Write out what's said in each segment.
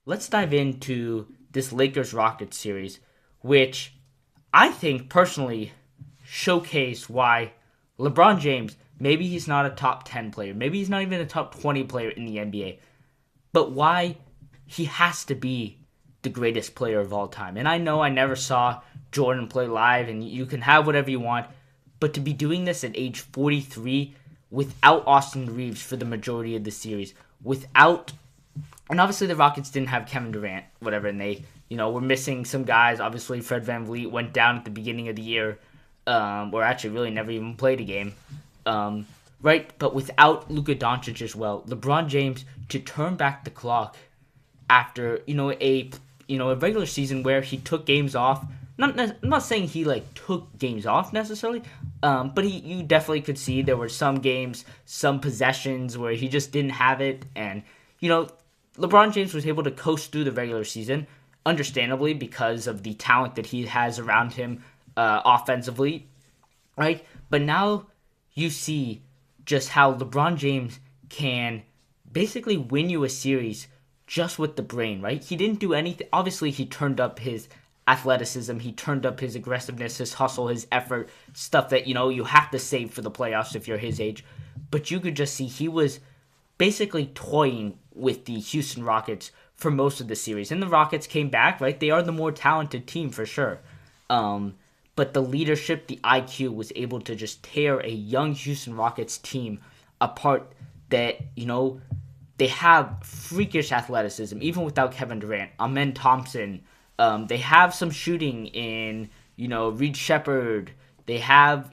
let's dive into this Lakers Rockets series, which I think personally showcase why LeBron James, maybe he's not a top 10 player, maybe he's not even a top 20 player in the NBA, but why he has to be the greatest player of all time. And I know I never saw Jordan play live, and you can have whatever you want, but to be doing this at age 43 without Austin Reaves for the majority of the series, without, and obviously the Rockets didn't have Kevin Durant, whatever, and they, were missing some guys. Obviously, Fred VanVleet went down at the beginning of the year, or actually really never even played a game. Right? But without Luka Doncic as well, LeBron James to turn back the clock after a regular season where he took games off. I'm not saying he took games off necessarily, but you definitely could see there were some games, some possessions where he just didn't have it, and LeBron James was able to coast through the regular season, understandably because of the talent that he has around him offensively, right? But now you see just how LeBron James can basically win you a series just with the brain, right? He didn't do anything. Obviously, he turned up his athleticism, he turned up his aggressiveness, his hustle, his effort, stuff that, you have to save for the playoffs if you're his age. But you could just see he was basically toying with the Houston Rockets for most of the series. And the Rockets came back, right? They are the more talented team for sure. But the leadership, the IQ was able to just tear a young Houston Rockets team apart that, they have freakish athleticism, even without Kevin Durant. Amen Thompson. They have some shooting in, Reed Shepherd. They have,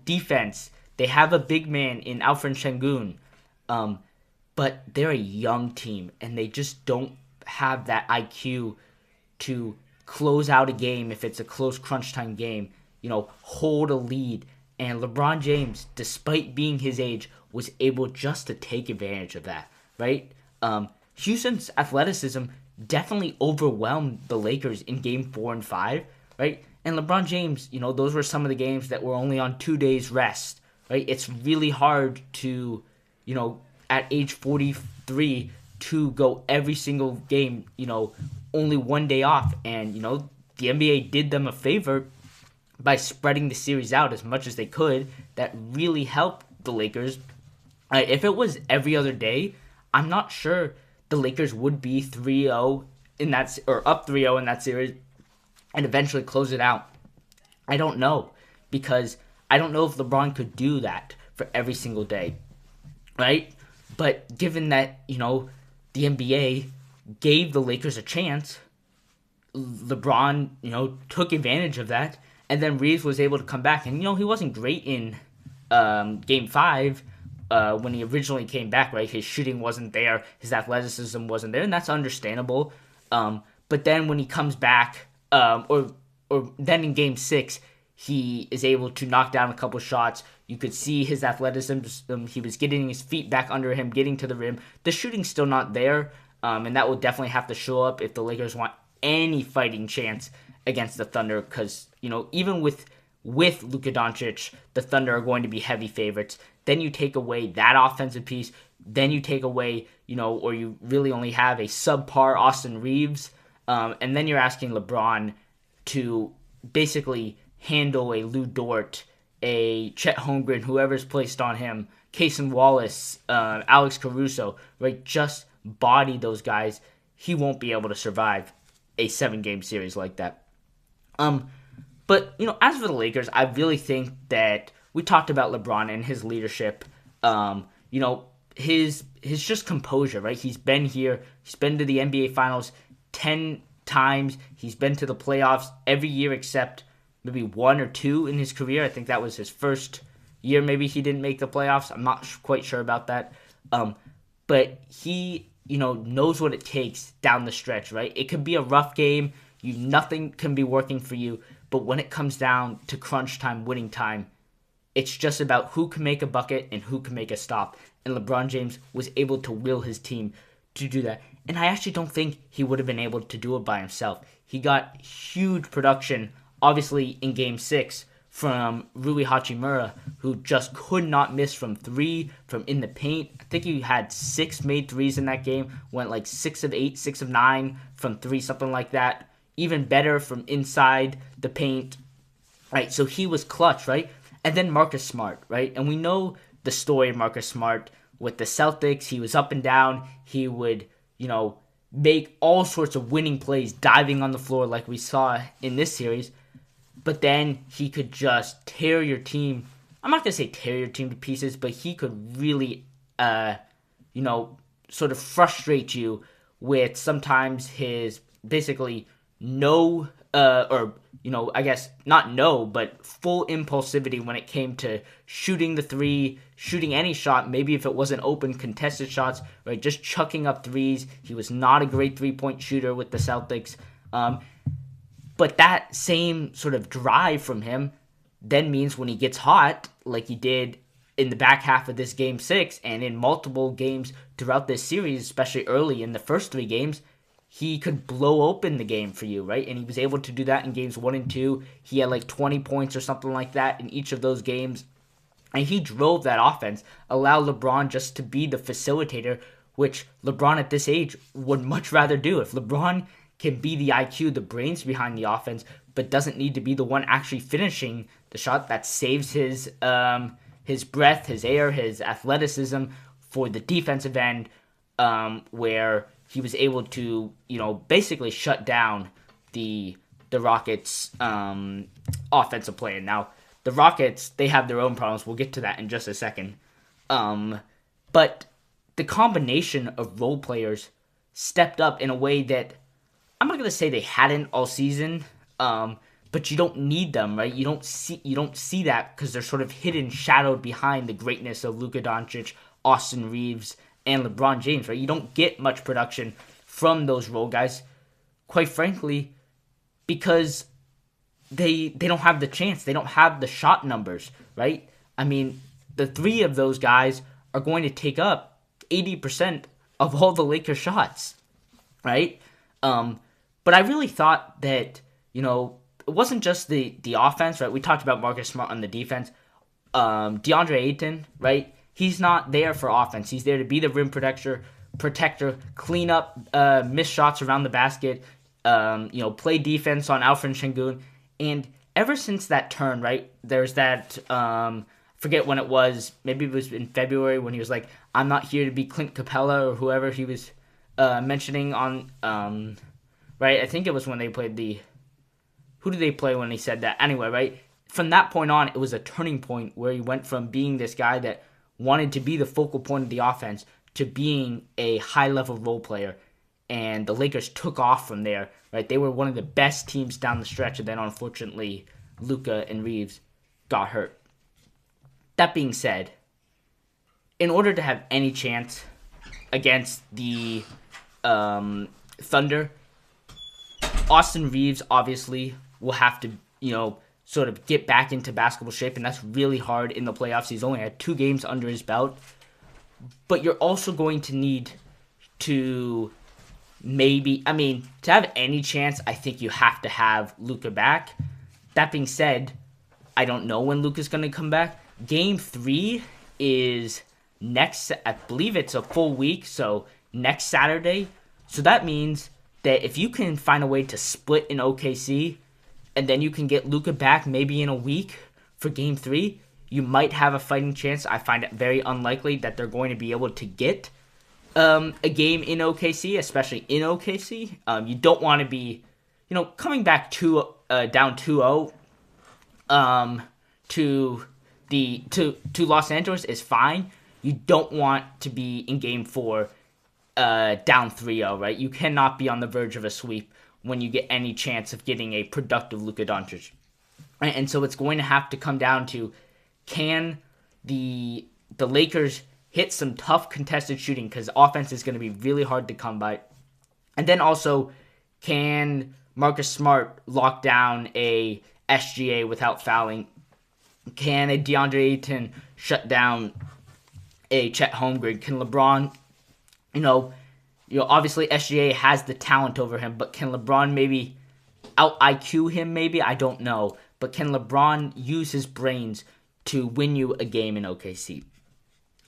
defense. They have a big man in Alfred Şengün. But they're a young team, and they just don't have that IQ to close out a game if it's a close crunch time game, hold a lead. And LeBron James, despite being his age, was able just to take advantage of that, right? Houston's athleticism definitely overwhelmed the Lakers in game 4 and 5, right? And LeBron James, those were some of the games that were only on 2 days rest, right? It's really hard to, at age 43 to go every single game, only 1 day off. And, the NBA did them a favor by spreading the series out as much as they could. That really helped the Lakers. If it was every other day, I'm not sure the Lakers would be 3-0 in that, or up 3-0 in that series and eventually close it out. I don't know, because I don't know if LeBron could do that for every single day, right? But given that, the NBA gave the Lakers a chance, LeBron, took advantage of that, and then Reeves was able to come back. And, he wasn't great in Game 5 when he originally came back, right? His shooting wasn't there, his athleticism wasn't there, and that's understandable. But then when he comes back, or then in Game 6, he is able to knock down a couple shots. You could see his athleticism. He was getting his feet back under him, getting to the rim. The shooting's still not there, and that will definitely have to show up if the Lakers want any fighting chance against the Thunder, because, even with Luka Doncic, the Thunder are going to be heavy favorites. Then you take away that offensive piece. Then you take away, or you really only have a subpar Austin Reaves. And then you're asking LeBron to basically handle a Lou Dort, a Chet Holmgren, whoever's placed on him, Cason Wallace, Alex Caruso, right? Just body those guys. He won't be able to survive a 7-game series like that. But, as for the Lakers, I really think that we talked about LeBron and his leadership, his just composure, right? He's been here. He's been to the NBA Finals 10 times. He's been to the playoffs every year except maybe 1 or 2 in his career. I think that was his first year. Maybe he didn't make the playoffs. I'm not quite sure about that. But he, knows what it takes down the stretch, right? It could be a rough game. Nothing can be working for you. But when it comes down to crunch time, winning time, it's just about who can make a bucket and who can make a stop. And LeBron James was able to will his team to do that. And I actually don't think he would have been able to do it by himself. He got huge production, obviously, in Game 6 from Rui Hachimura, who just could not miss from three, from in the paint. I think he had 6 made threes in that game, went like 6 of 8, 6 of 9 from three, something like that. Even better from inside the paint, right? So he was clutch, right? And then Marcus Smart, right? And we know the story of Marcus Smart with the Celtics. He was up and down. He would, make all sorts of winning plays diving on the floor like we saw in this series. But then he could just tear your team. I'm not going to say tear your team to pieces, but he could really, sort of frustrate you with sometimes his basically no, I guess not no, but full impulsivity when it came to shooting the three, shooting any shot, maybe if it wasn't open, contested shots, right? Just chucking up threes. He was not a great three-point shooter with the Celtics. But that same sort of drive from him then means when he gets hot, like he did in the back half of this Game 6 and in multiple games throughout this series, especially early in the first 3 games, he could blow open the game for you, right? And he was able to do that in games 1 and 2. He had like 20 points or something like that in each of those games. And he drove that offense, allowed LeBron just to be the facilitator, which LeBron at this age would much rather do. If LeBron can be the IQ, the brains behind the offense, but doesn't need to be the one actually finishing the shot, that saves his breath, his air, his athleticism for the defensive end, where he was able to, basically shut down the Rockets' offensive play. And now, the Rockets, they have their own problems. We'll get to that in just a second. But the combination of role players stepped up in a way that I'm not going to say they hadn't all season, but you don't need them, right? You don't see that because they're sort of hidden, shadowed behind the greatness of Luka Doncic, Austin Reaves, and LeBron James, right? You don't get much production from those role guys, quite frankly, because they don't have the chance. They don't have the shot numbers, right? I mean, the 3 of those guys are going to take up 80% of all the Lakers shots, right? But I really thought that, it wasn't just the offense, right? We talked about Marcus Smart on the defense. DeAndre Ayton, right? He's not there for offense. He's there to be the rim protector, clean up missed shots around the basket, play defense on Alfred Şengün. And ever since that turn, right, there's that, forget when it was, maybe it was in February when he was like, I'm not here to be Clint Capella or whoever he was mentioning on, right? I think it was when they played who did they play when he said that? Anyway, right? From that point on, it was a turning point where he went from being this guy that wanted to be the focal point of the offense to being a high-level role player. And the Lakers took off from there, right? They were one of the best teams down the stretch, and then unfortunately, Luka and Reaves got hurt. That being said, in order to have any chance against the Thunder, Austin Reaves obviously will have to, sort of get back into basketball shape, and that's really hard in the playoffs. He's only had 2 games under his belt. But you're also going to need to to have any chance, I think you have to have Luka back. That being said, I don't know when Luka's going to come back. Game 3 is I believe it's a full week, so next Saturday. So that means that if you can find a way to split in OKC, and then you can get Luka back maybe in a week for Game 3, you might have a fighting chance. I find it very unlikely that they're going to be able to get a game in OKC, especially in OKC. You don't want to be, coming back down 2-0 to Los Angeles is fine. You don't want to be in Game 4 down 3-0, right? You cannot be on the verge of a sweep when you get any chance of getting a productive Luka Doncic. Right? And so it's going to have to come down to, can the Lakers hit some tough contested shooting, because offense is going to be really hard to come by. And then also, can Marcus Smart lock down a SGA without fouling? Can a DeAndre Ayton shut down a Chet Holmgren? Can LeBron, obviously SGA has the talent over him, but can LeBron maybe out IQ him maybe? I don't know. but can LeBron use his brains to win you a game in OKC?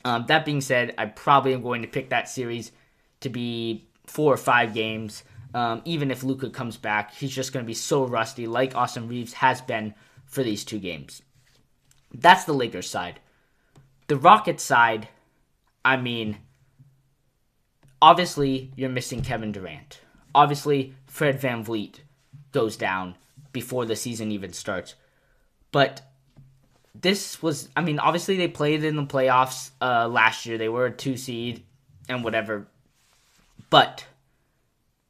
That being said, I probably am going to pick that series to be 4 or 5 games. Even if Luka comes back, he's just going to be so rusty, like Austin Reaves has been for these 2 games. That's the Lakers side. The Rockets side, I mean, obviously you're missing Kevin Durant. Obviously, Fred VanVleet goes down before the season even starts. But this was, I mean, obviously they played in the playoffs last year. They were a 2 seed and whatever. But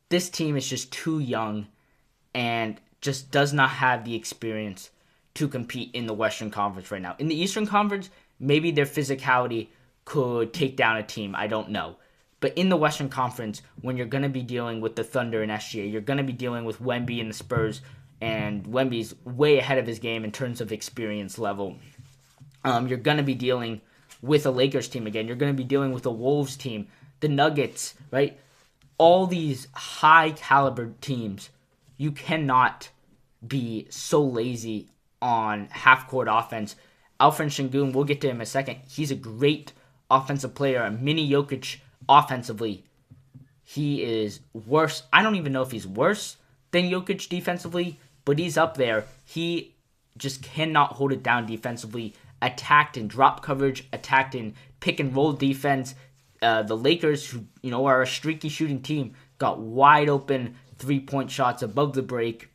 this team is just too young and just does not have the experience to compete in the Western Conference right now. In the Eastern Conference, maybe their physicality could take down a team. I don't know. But in the Western Conference, when you're going to be dealing with the Thunder and SGA, you're going to be dealing with Wemby and the Spurs, and Wemby's way ahead of his game in terms of experience level. You're going to be dealing with a Lakers team again. You're going to be dealing with a Wolves team, the Nuggets, right? All these high-caliber teams. You cannot be so lazy on half-court offense. Alfred Şengün, we'll get to him in a second. He's a great offensive player, a mini Jokic offensively. He is worse. I don't even know if he's worse than Jokic defensively, but he's up there. He just cannot hold it down defensively. Attacked in drop coverage, attacked in pick and roll defense. The Lakers, who are a streaky shooting team, got wide open 3-point shots above the break.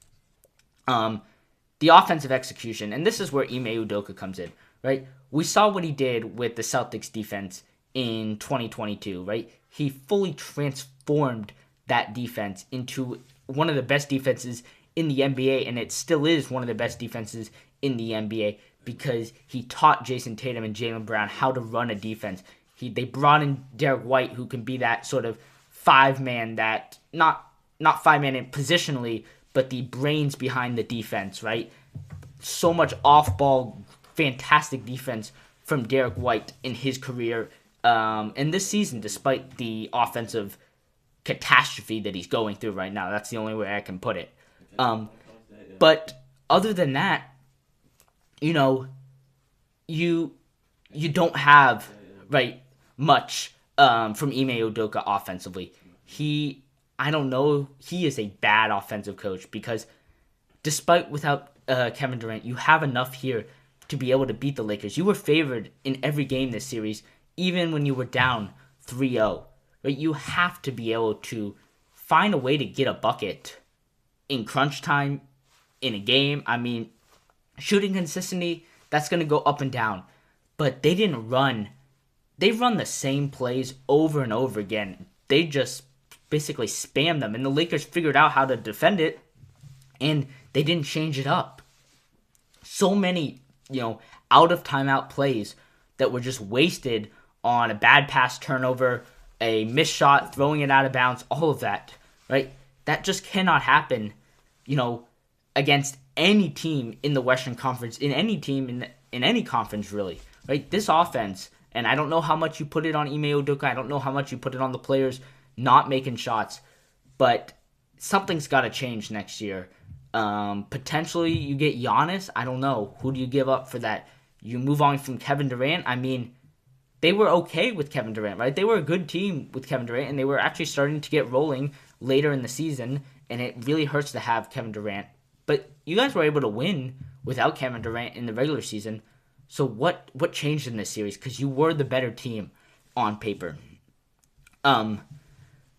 The offensive execution, and this is where Ime Udoka comes in, right? We saw what he did with the Celtics defense in 2022, right? He fully transformed that defense into one of the best defenses in the NBA, and it still is one of the best defenses in the NBA because he taught Jason Tatum and Jaylen Brown how to run a defense. They brought in Derek White, who can be that sort of 5-man, that not 5-man in positionally, but the brains behind the defense, right? So much off-ball, fantastic defense from Derek White in his career. And this season, despite the offensive catastrophe that he's going through right now, that's the only way I can put it. But other than that, you don't have much from Ime Udoka offensively. I don't know. He is a bad offensive coach because despite without Kevin Durant, you have enough here to be able to beat the Lakers. You were favored in every game this series, even when you were down 3-0. Right? You have to be able to find a way to get a bucket in crunch time in a game. I mean, shooting consistency, that's going to go up and down. But they run the same plays over and over again. They just basically spam them, and the Lakers figured out how to defend it, and they didn't change it up. So many, out of timeout plays that were just wasted on a bad pass turnover, a missed shot, throwing it out of bounds, all of that, right? That just cannot happen, against any team in the Western Conference, in any team in any conference, really, right? This offense, and I don't know how much you put it on Ime Udoka, I don't know how much you put it on the players not making shots, but something's got to change next year. Potentially you get Giannis. I don't know. Who do you give up for that? You move on from Kevin Durant. I mean, they were okay with Kevin Durant, right? They were a good team with Kevin Durant, and they were actually starting to get rolling later in the season, and it really hurts to have Kevin Durant. But you guys were able to win without Kevin Durant in the regular season. So what changed in this series? Because you were the better team on paper.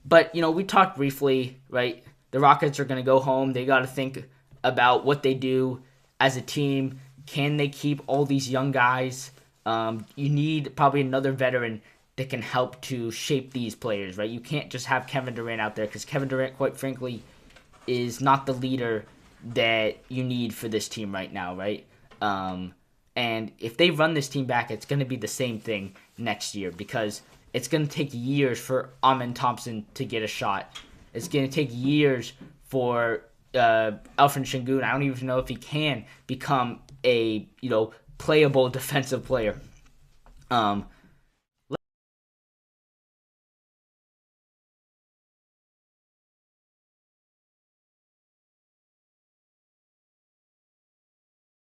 But, we talked briefly, right? The Rockets are going to go home. They got to think about what they do as a team. Can they keep all these young guys? You need probably another veteran that can help to shape these players, right? You can't just have Kevin Durant out there because Kevin Durant, quite frankly, is not the leader that you need for this team right now, right? And if they run this team back, it's going to be the same thing next year because it's going to take years for Amen Thompson to get a shot. It's going to take years for Alfred Şengün. I don't even know if he can become a playable defensive player.